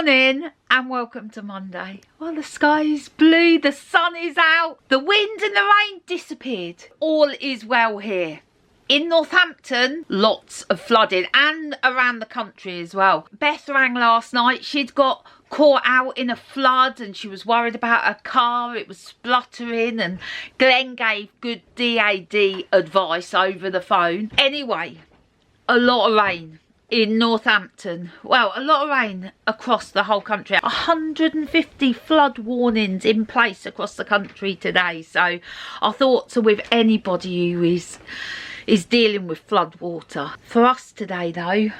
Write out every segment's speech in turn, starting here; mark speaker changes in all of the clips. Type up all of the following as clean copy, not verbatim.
Speaker 1: morning and welcome to Monday. Well, the sky is blue, the sun is out, the wind and the rain disappeared. All is well here. In Northampton, lots of flooding and around the country as well. Beth rang last night. She'd got caught out in a flood and she was worried about her car. It was spluttering and Glenn gave good DAD advice over the phone. Anyway, a lot of rain in Northampton. Well, a lot of rain across the whole country. 150 flood warnings in place across the country today. So our thoughts are with anybody who is dealing with flood water. For us today though,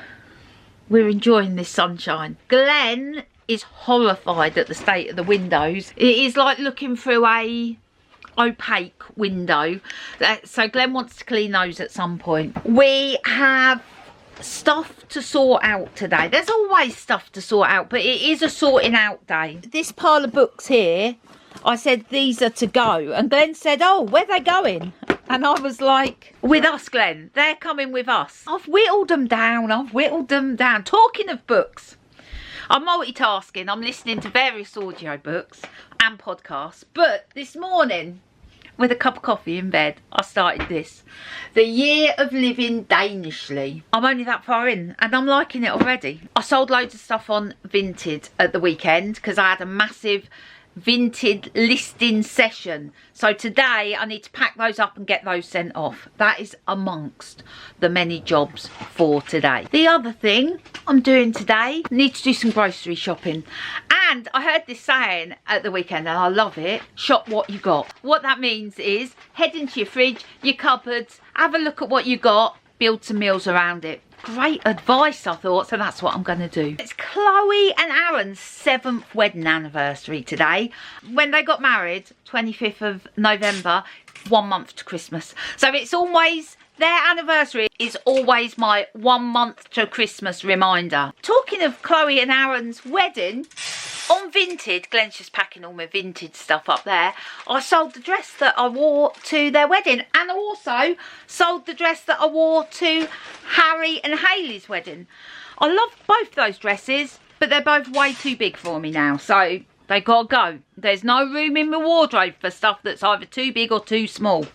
Speaker 1: we're enjoying this sunshine. Glenn is horrified at the state of the windows. It is like looking through a opaque window. So Glenn wants to clean those at some point. We have stuff to sort out today. There's always stuff to sort out, but it is a sorting out day. This pile of books here, I said these are to go, and Glenn said, oh, where are they going? And I was like, with us, Glenn, they're coming with us. I've whittled them down. Talking of books, I'm multitasking. I'm listening to various audio books and podcasts, but this morning, with a cup of coffee in bed, I started this. The Year of Living Danishly. I'm only that far in and I'm liking it already. I sold loads of stuff on Vinted at the weekend because I had a massive Vinted listing session. So today I need to pack those up and get those sent off. That is amongst the many jobs for today. The other thing I'm doing today, need to do some grocery shopping. And I heard this saying at the weekend and I love it. Shop what you got. What that means is head into your fridge, your cupboards, have a look at what you got, build some meals around it. Great advice, I thought, so that's what I'm going to do. It's Chloe and Aaron's 7th wedding anniversary today. When they got married, 25th of November, 1 month to Christmas. So it's always, their anniversary is always my 1 month to Christmas reminder. Talking of Chloe and Aaron's wedding, on Vinted, Glenn's just packing all my vintage stuff up there. I sold the dress that I wore to their wedding and also sold the dress that I wore to Harry and Hayley's wedding. I love both those dresses, but they're both way too big for me now, so they gotta go. There's no room in my wardrobe for stuff that's either too big or too small.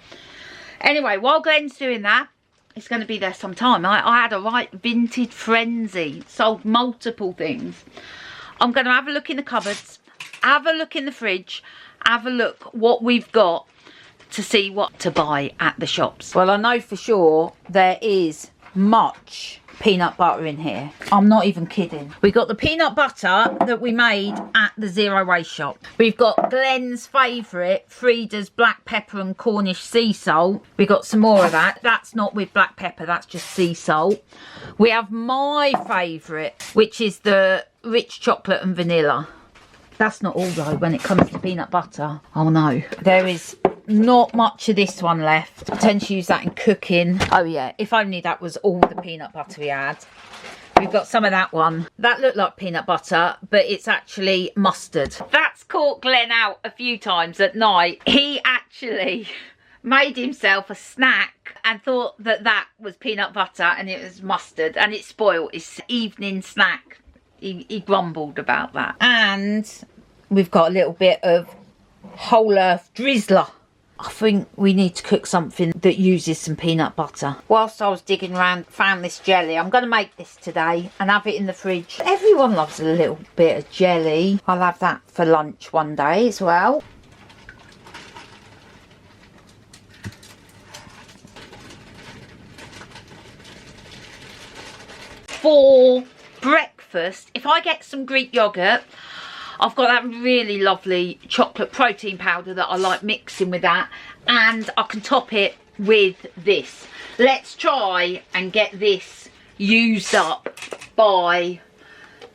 Speaker 1: Anyway, while Glenn's doing that, it's going to be there sometime. I had a right vintage frenzy, sold multiple things. I'm going to have a look in the cupboards, have a look in the fridge, have a look what we've got to see what to buy at the shops. Well, I know for sure there is much peanut butter in here. I'm not even kidding. We got the peanut butter that we made at the Zero Waste shop. We've got Glenn's favourite, Frida's black pepper and Cornish sea salt. We got some more of that. That's not with black pepper, that's just sea salt. We have my favourite, which is the rich chocolate and vanilla. That's not all though when it comes to peanut butter. Oh no, there is not much of this one left. I tend to use that in cooking. Oh yeah, if only that was all the peanut butter we had. We've got some of that one. That looked like peanut butter, but it's actually mustard. That's caught Glenn out a few times at night. He actually made himself a snack and thought that that was peanut butter and it was mustard, and it spoiled his evening snack. He grumbled about that. And we've got a little bit of whole earth drizzler. I think we need to cook something that uses some peanut butter. Whilst I was digging around, found this jelly. I'm going to make this today and have it in the fridge. Everyone loves a little bit of jelly. I'll have that for lunch one day as well. For breakfast, if I get some Greek yogurt, I've got that really lovely chocolate protein powder that I like mixing with that, and I can top it with this. Let's try and get this used up by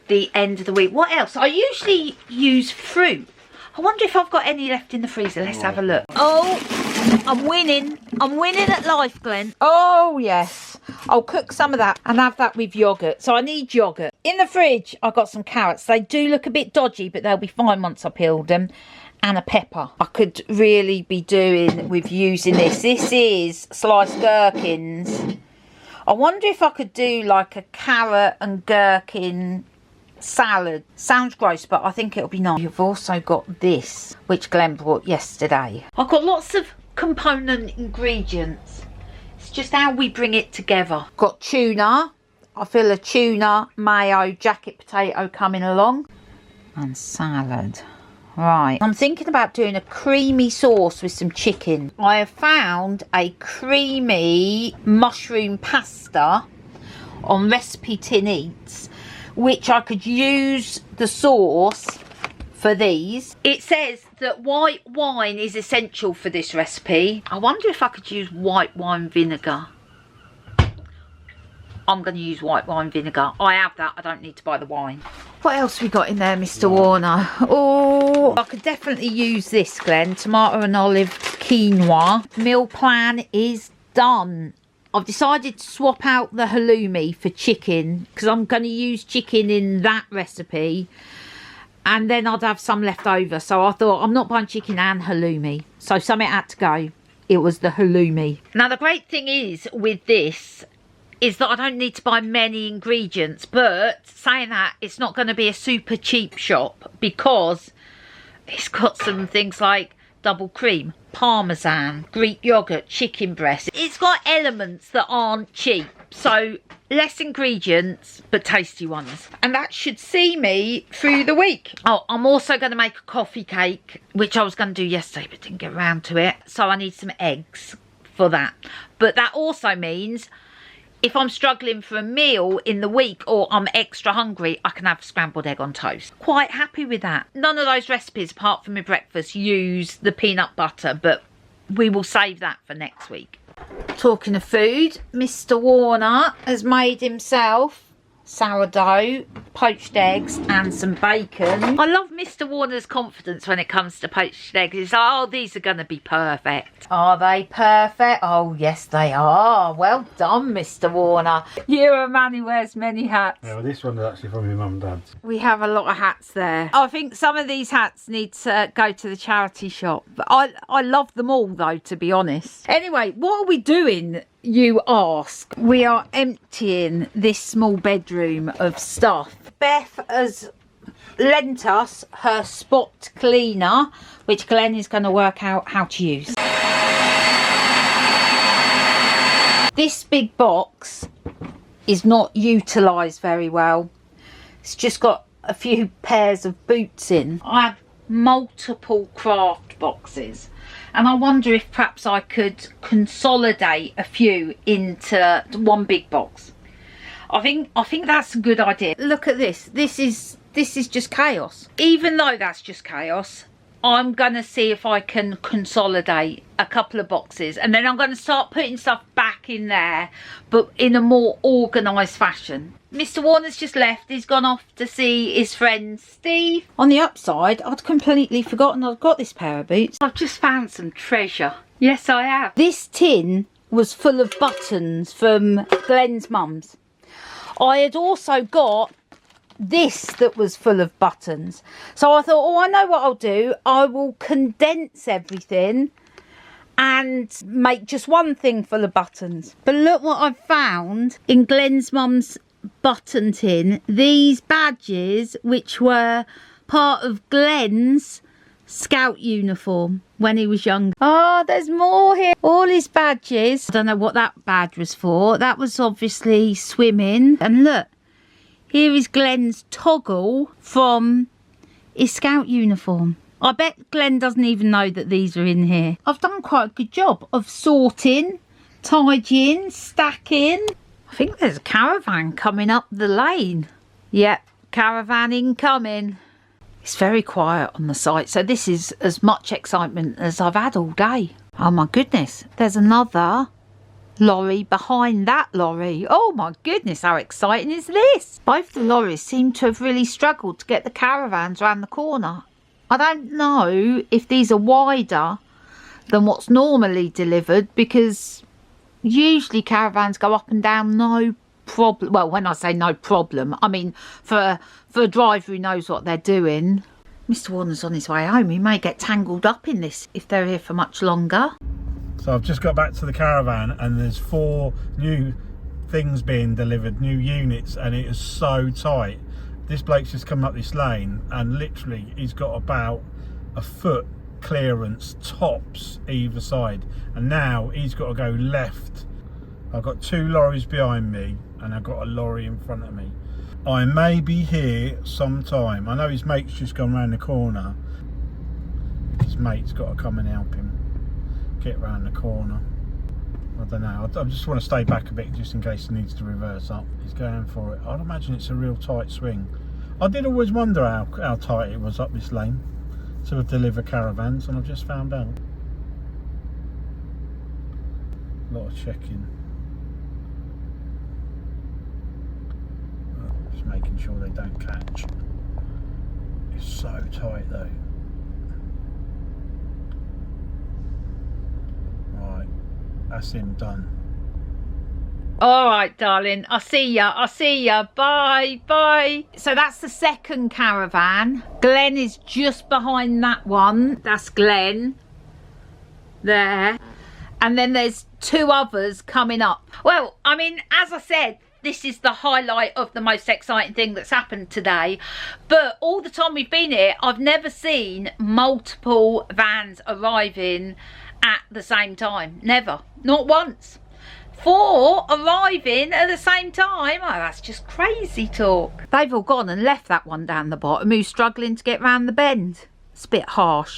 Speaker 1: the end of the week. What else? I usually use fruit. I wonder if I've got any left in the freezer. Let's have a look. Oh, I'm winning. I'm winning at life, Glenn. Oh, yes. I'll cook some of that and have that with yoghurt. So I need yoghurt. In the fridge, I've got some carrots. They do look a bit dodgy, but they'll be fine once I peeled them. And a pepper. I could really be doing with using this. This is sliced gherkins. I wonder if I could do like a carrot and gherkin salad. Sounds gross, but I think it'll be nice. You've also got this, which Glenn brought yesterday. I've got lots of component ingredients. It's just how we bring it together. Got tuna. I feel a tuna, mayo, jacket potato coming along. And salad. Right, I'm thinking about doing a creamy sauce with some chicken. I have found a creamy mushroom pasta on Recipe Tin Eats, which I could use the sauce for these. It says that white wine is essential for this recipe. I wonder if I could use white wine vinegar. I'm going to use white wine vinegar. I have that. I don't need to buy the wine. What else we got in there, Mr. Warner? Oh, I could definitely use this, Glenn. Tomato and olive quinoa. Meal plan is done. I've decided to swap out the halloumi for chicken because I'm going to use chicken in that recipe. And then I'd have some left over. So I thought, I'm not buying chicken and halloumi. So something had to go. It was the halloumi. Now, the great thing is with this is that I don't need to buy many ingredients, but saying that, it's not going to be a super cheap shop because it's got some things like double cream, parmesan, Greek yogurt, chicken breast. It's got elements that aren't cheap, so less ingredients but tasty ones, and that should see me through the week. Oh, I'm also going to make a coffee cake, which I was going to do yesterday but didn't get around to it, so I need some eggs for that. But that also means if I'm struggling for a meal in the week or I'm extra hungry, I can have scrambled egg on toast. Quite happy with that. None of those recipes, apart from my breakfast, use the peanut butter, but we will save that for next week. Talking of food, Mr. Warner has made himself sourdough, poached eggs and some bacon. I love Mr. Warner's confidence when it comes to poached eggs. He's like, oh, these are going to be perfect. Are they perfect? Oh, yes, they are. Well done, Mr. Warner. You're a man who wears many hats.
Speaker 2: Yeah, well, this one is actually from your mum and dad's.
Speaker 1: We have a lot of hats there. I think some of these hats need to go to the charity shop. But I love them all, though, to be honest. Anyway, what are we doing, you ask? We are emptying this small bedroom of stuff. Beth has lent us her spot cleaner, which Glenn is going to work out how to use. This big box is not utilised very well. It's just got a few pairs of boots in. I have multiple craft boxes, and I wonder if perhaps I could consolidate a few into one big box. I think that's a good idea. Look at this. This is just chaos. Even though that's just chaos, I'm gonna see if I can consolidate a couple of boxes, and then I'm gonna start putting stuff back in there, but in a more organised fashion. Mr. Warner's just left. He's gone off to see his friend Steve. On the upside, I'd completely forgotten I've got this pair of boots. I've just found some treasure. Yes, I have. This tin was full of buttons from Glenn's mum's. I had also got this that was full of buttons. So I thought, oh, I know what I'll do. I will condense everything and make just one thing full of buttons. But look what I've found in Glenn's mum's button tin. These badges, which were part of Glenn's scout uniform when he was young. Oh, there's more here. All his badges. I don't know what that badge was for. That was obviously swimming. And look, here is Glenn's toggle from his scout uniform. I bet Glenn doesn't even know that these are in here. I've done quite a good job of sorting, tidying, stacking. I think there's a caravan coming up the lane. Yep, caravan incoming. It's very quiet on the site, so this is as much excitement as I've had all day. Oh my goodness, there's another lorry behind that lorry. Oh my goodness, how exciting is this? Both the lorries seem to have really struggled to get the caravans around the corner. I don't know if these are wider than what's normally delivered, because usually caravans go up and down no problem. Well, when I say no problem, I mean for a driver who knows what they're doing. Mr. Warner's on his way home. He may get tangled up in this if they're here for much longer.
Speaker 2: So I've just got back to the caravan and there's 4 new things being delivered, new units, and it is so tight. This bloke's just come up this lane and literally he's got about a foot clearance tops either side, and now he's got to go left. I've got 2 lorries behind me and I've got a lorry in front of me. I may be here sometime. I know his mate's just gone round the corner. His mate's got to come and help him get round the corner. I don't know, I just want to stay back a bit just in case he needs to reverse up. He's going for it. I'd imagine it's a real tight swing. I did always wonder how tight it was up this lane to deliver caravans, and I've just found out. A lot of checking. Just making sure they don't catch. It's so tight though. Right, that's him done.
Speaker 1: All right, darling, I'll see ya, bye, bye. So that's the second caravan. Glenn is just behind that one. That's Glenn there. And then there's 2 others coming up. Well, I mean, as I said, this is the highlight of the most exciting thing that's happened today. But all the time we've been here, I've never seen multiple vans arriving at the same time. Never, not once. 4 arriving at the same time. Oh, that's just crazy talk. They've all gone and left that one down the bottom who's struggling to get round the bend. It's a bit harsh.